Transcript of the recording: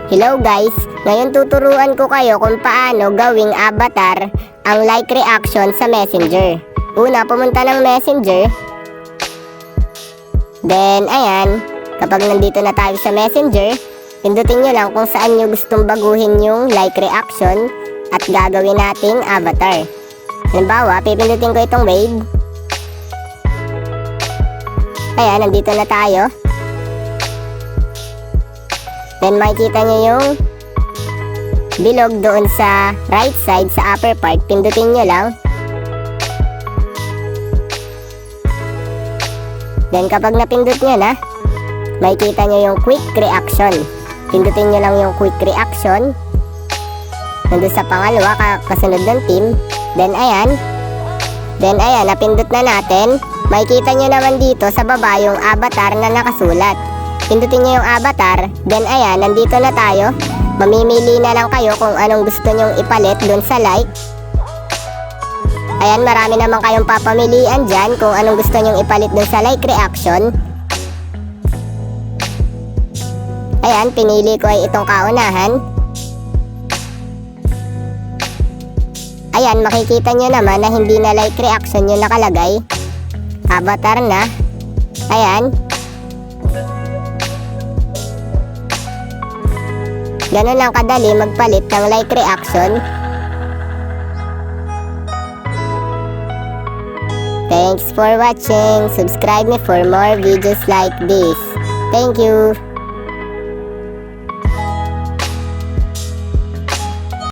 Hello guys! Ngayon tuturuan ko kayo kung paano gawing avatar ang like reaction sa Messenger. Una, pumunta ng Messenger. Then, ayan. Kapag nandito na tayo sa Messenger, pindutin nyo lang kung saan nyo gustong baguhin yung like reaction at gagawin nating avatar. Halimbawa, pipindutin ko itong wave. Ayan, nandito na tayo. Then makikita nyo yung bilog doon sa right side sa upper part. Pindutin nyo lang. Then kapag napindut nyo na, makikita nyo yung quick reaction. Pindutin nyo lang yung quick reaction. Nandun sa pangalawa, kasunod ng team. Then ayan. Then ayan, napindut na natin. Makikita nyo naman dito sa baba yung avatar na nakasulat. Pindutin nyo yung avatar. Then ayan, nandito na tayo. Mamimili na lang kayo kung anong gusto nyong ipalit dun sa like. Ayan, marami naman kayong papamilian dyan kung anong gusto nyong ipalit dun sa like reaction. Ayan, pinili ko ay itong kaunahan. Ayan, makikita nyo naman na hindi na like reaction yung nakalagay. Avatar na. Ayan. Ganun lang kadali magpalit ng like reaction. Thanks for watching. Subscribe me for more videos like this. Thank you.